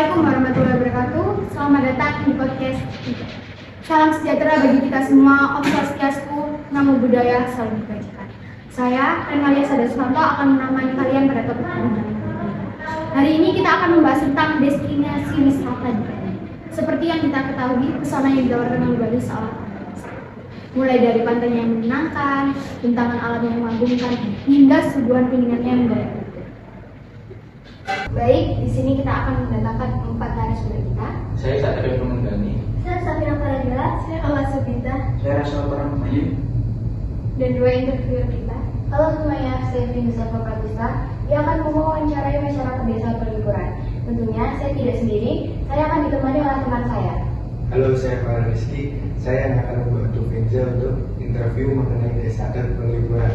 Assalamualaikum warahmatullahi wabarakatuh. Selamat datang di podcast kita. Salam sejahtera bagi kita semua. Om Swastiastu, Namo Buddhaya, salam kebajikan. Saya, Renalia Sadaswanto, akan menemani kalian pada topik ini. Hari ini kita akan membahas tentang destinasi wisata di Bali. Seperti yang kita ketahui, pesona yang ditawarkan oleh Bali seolah mulai dari pantainya yang menyenangkan, rintangan alam yang mengagumkan, hingga suguhan kulinernya yang mendadak. Baik, di sini kita akan mendatangkan 4 narasumber kita. Saya Satria Pemendani. Saya Safina Farajala. Saya Ala Subita. Saya Rasul Paramayu. Dan 2 interviewer kita. Halo semuanya, saya Finza Pratista yang akan mewawancarai masyarakat desa perliburan. Tentunya saya tidak sendiri, saya akan ditemani oleh teman saya. Halo, saya Farah Rizky. Saya yang akan membantu Finza untuk interview mengenai desa dan perliburan.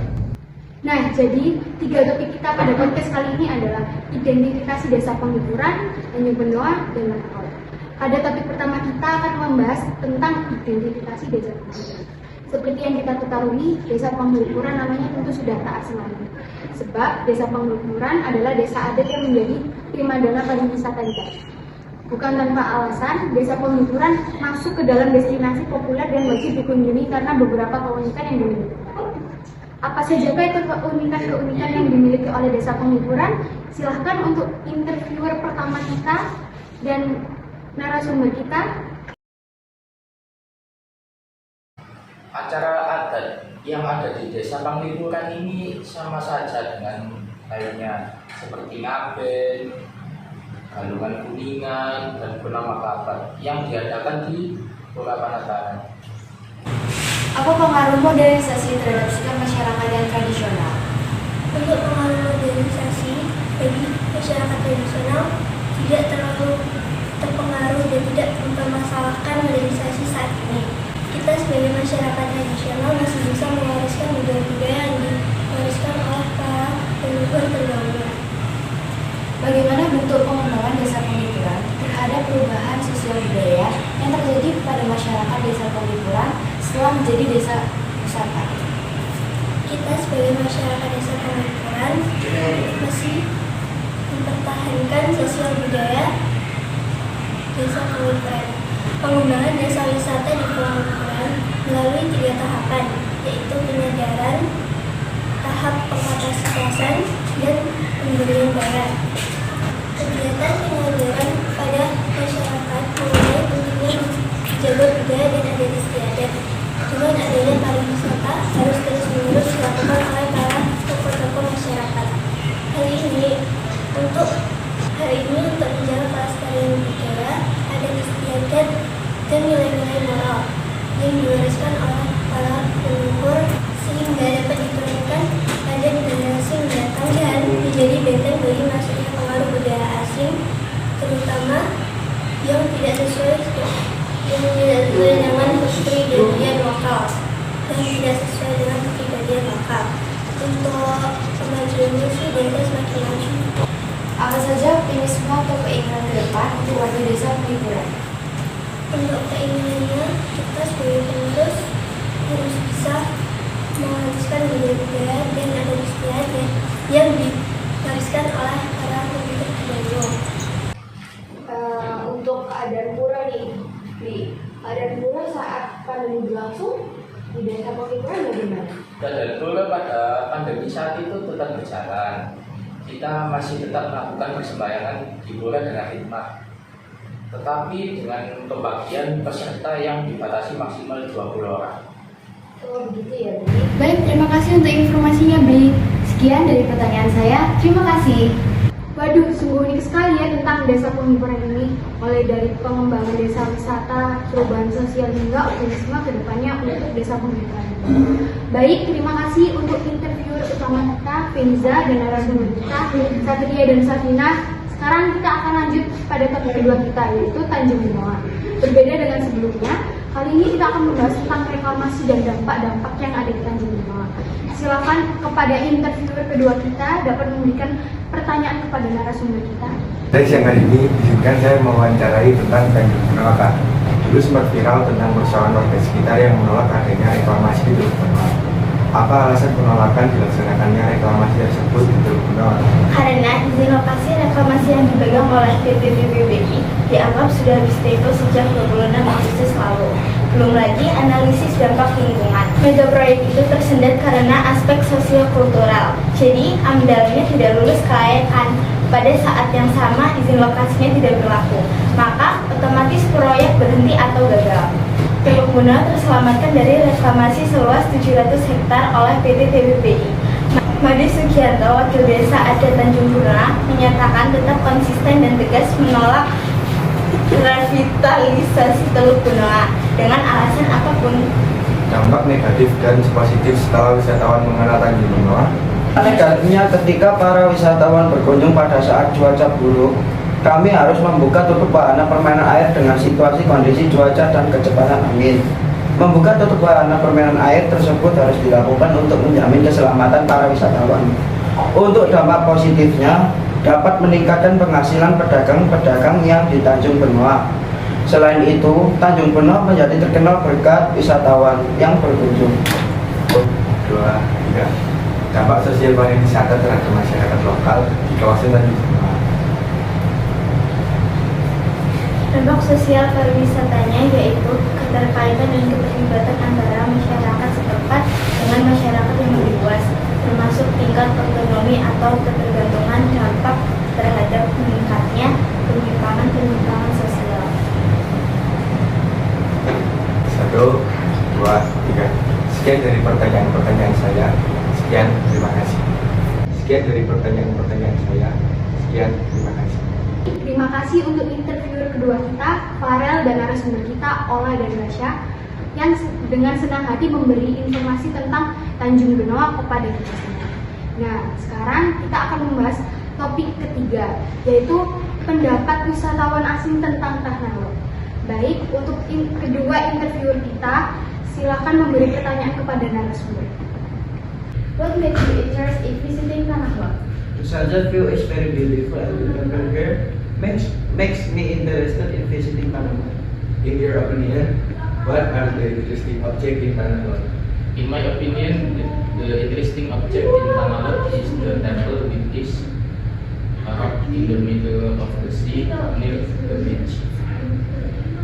Nah, jadi 3 topik kita pada podcast kali ini adalah identifikasi desa penghiburan, Tanjung Benoa, dan Lakau. Pada topik pertama kita akan membahas tentang identifikasi desa penghiburan. Seperti yang kita ketahui, desa penghiburan namanya tentu sudah tak asing lagi. Sebab desa penghiburan adalah desa adat yang menjadi primadona pariwisata di Bali. Bukan tanpa alasan, desa penghiburan masuk ke dalam destinasi populer dan wajib dikunjungi karena beberapa keunikan yang dimiliki. Apa saja itu keunikan-keunikan yang dimiliki oleh desa penghiburan? Silahkan untuk interviewer pertama kita dan narasumber kita. Acara adat yang ada di desa penghiburan ini sama saja dengan lainnya, seperti ngaben, galungan kuningan, dan purnama kabar yang diadakan di beberapa negara. Apa pengaruh modernisasi terhadap sikap masyarakat yang tradisional? Untuk pengaruh modernisasi bagi masyarakat tradisional tidak terlalu terpengaruh dan tidak mempermasalahkan modernisasi saat ini. Kita sebagai masyarakat tradisional masih bisa mewariskan budaya-budaya yang diwariskan oleh para leluhur terdahulu. Bagaimana bentuk pengembangan desa penghiburan terhadap perubahan sosial budaya yang terjadi pada masyarakat desa penghiburan setelah menjadi desa wisata? Kita sebagai masyarakat desa penghiburan masih mempertahankan sosial budaya desa penghiburan. Pengembangan desa wisata di penghiburan melalui 3 tahapan, yaitu penyadaran, tahap pengkapasitasan, dan pemberian barang. Kegiatan penyadaran pada masyarakat mulai pentingnya menjaga budaya dan adat istiadat. Dengan adanya pariwisata harus terus-menerus dilakukan oleh para tokoh-tokoh masyarakat. Hal ini untuk menjaga kelestarian budaya, adat istiadat, dan nilai-nilai moral yang diwariskan oleh para leluhur sehingga dapat diturunkan pada generasi mendatang dan menjadi benteng bagi masuknya pengaruh budaya asing, terutama yang tidak sesuai dengan kepribadian lokal dan tidak sesuai dengan kepribadian lokal. Untuk kemajuannya sih desa semakin maju. Apa saja optimisme atau keinginan ke depan untuk warga desa penghiburan? Untuk keinginannya, kita sebagai penerus harus bisa mewariskan budaya-budaya dan adat istiadat yang diwariskan oleh para leluhur terdahulu. Untuk keadaan pura nih, keadaan pura saat pandemi berlangsung di desa penghiburan bagaimana? Keadaan pura pada pandemi saat itu tetap berjalan. Kita masih tetap melakukan persembahyangan di pura dengan hikmah. Tetapi dengan pembagian peserta yang dibatasi maksimal 20 orang. Oh begitu ya, Bli. Baik, terima kasih untuk informasinya, Bli. Sekian dari pertanyaan saya. Terima kasih. Waduh, sungguh unik sekali ya tentang desa penghiburan ini. Mulai dari pengembangan desa wisata, perubahan sosial hingga optimisme ke depannya untuk desa penghiburan. Baik, terima kasih untuk interviewer utama kita, Finza, dan narasumber kita, Satria dan Safina. Sekarang kita akan lanjut pada topik kedua kita, yaitu Tanjung Benoa. Berbeda dengan sebelumnya, kali ini kita akan membahas tentang reklamasi dan dampak-dampak yang ada di Tanjung Benoa. Silakan kepada interviewer kedua kita dapat memberikan pertanyaan kepada narasumber kita. Dari siang hari ini, izinkan saya mewawancarai tentang Tanjung Benoa, Kak. Dulu sempat viral tentang persoalan warga sekitar yang menolak adanya reklamasi di Teluk Benoa. Apa alasan penolakan dilaksanakannya reklamasi tersebut di Teluk Benoa? Karena izin lokasi reklamasi yang dipegang oleh PT PBBI dianggap sudah stable sejak 26 Agustus lalu. Belum lagi analisis dampak lingkungan. Mega proyek itu tersendat karena aspek sosio-kultural. Jadi, AMDAL-nya tidak lulus KAEN. Pada saat yang sama, izin lokasinya tidak berlaku. Maka, otomatis proyek berhenti atau gagal. Teluk Benoa terselamatkan dari reklamasi seluas 700 hektar oleh PT TBPI. Made Sugianto, Wakil Desa Adat Tanjung Benoa, menyatakan tetap konsisten dan tegas menolak revitalisasi Teluk Benoa dengan alasan apapun. Dampak negatif dan positif setelah wisatawan mengenal Tanjung Benoa. Negatifnya ketika para wisatawan berkunjung pada saat cuaca buruk, kami harus membuka tutup wahana permainan air dengan situasi kondisi cuaca dan kecepatan angin. Membuka tutup wahana permainan air tersebut harus dilakukan untuk menjamin keselamatan para wisatawan. Untuk dampak positifnya, dapat meningkatkan penghasilan pedagang-pedagang yang di Tanjung Benoa. Selain itu, Tanjung Benoa menjadi terkenal berkat wisatawan yang berkunjung. 2, 3. Dampak sosial pariwisata terhadap masyarakat lokal di kawasan Tanjung Benoa. Dampak sosial pariwisatanya yaitu keterkaitan dan keterlibatan antara masyarakat setempat dengan masyarakat yang lebih luas, termasuk tingkat otonomi atau ketergantungan dampak terhadap meningkatnya penyimpangan sosial. 1, 2, 3. Sekian dari pertanyaan-pertanyaan saya. Sekian, terima kasih. Sekian dari pertanyaan-pertanyaan saya. Sekian, terima kasih. Terima kasih untuk interviewer kedua kita, Farel, dan narasumber kita, Ola dan Rasya, yang dengan senang hati memberi informasi tentang Tanjung Benoa kepada kita semua. Nah, sekarang kita akan membahas topik ketiga, yaitu pendapat wisatawan asing tentang Tanah Lot. Baik, untuk kedua interviewer kita, silakan memberi pertanyaan kepada narasumber. What made you interested in visiting Tanah Lot? Saja view is very beautiful and remember here makes me interested in visiting Panama. In your opinion, what are the interesting objects in Tanah Lot? In my opinion, the interesting object in Tanah Lot is the temple which is in the middle of the sea near the beach.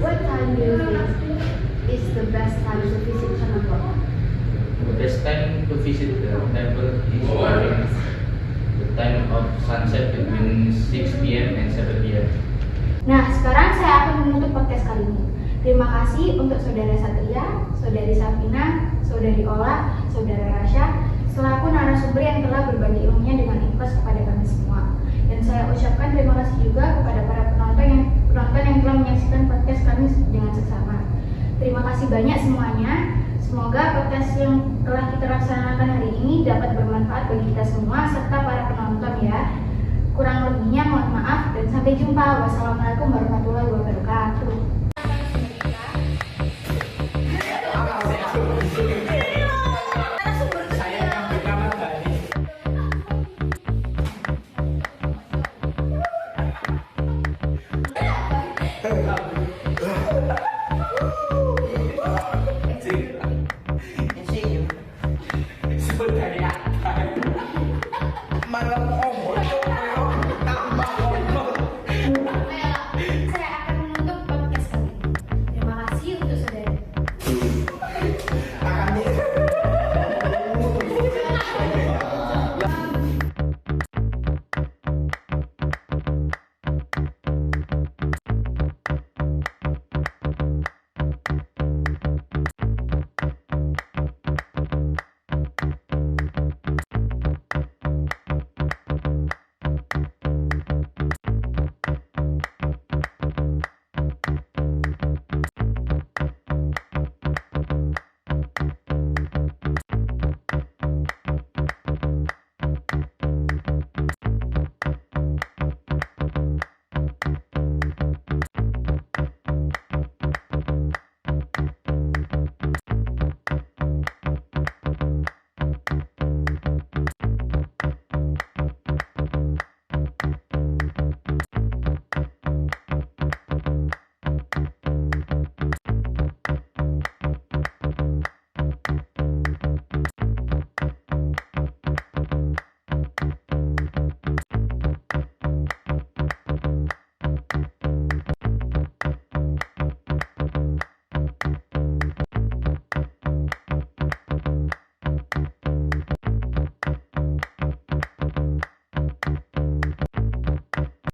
What time do you think is the best time to visit Tanah Lot? The best time to visit the temple is during the time of sunset between 6 p.m. and 7 p.m. Nah, sekarang saya akan menutup podcast kali ini. Terima kasih untuk Saudara Satria, Saudari Safina, Saudari Ola, Saudara Rasya, selaku narasumber yang telah berbagi ilmunya dengan ikhlas kepada kami semua. Dan saya ucapkan terima kasih juga kepada para penonton yang telah menyaksikan podcast kami dengan seksama. Terima kasih banyak semuanya. Semoga podcast yang telah kita laksanakan hari ini dapat bermanfaat bagi kita semua serta para penonton ya. Kurang lebihnya mohon maaf dan sampai jumpa. Wassalamualaikum warahmatullahi wabarakatuh. Hey.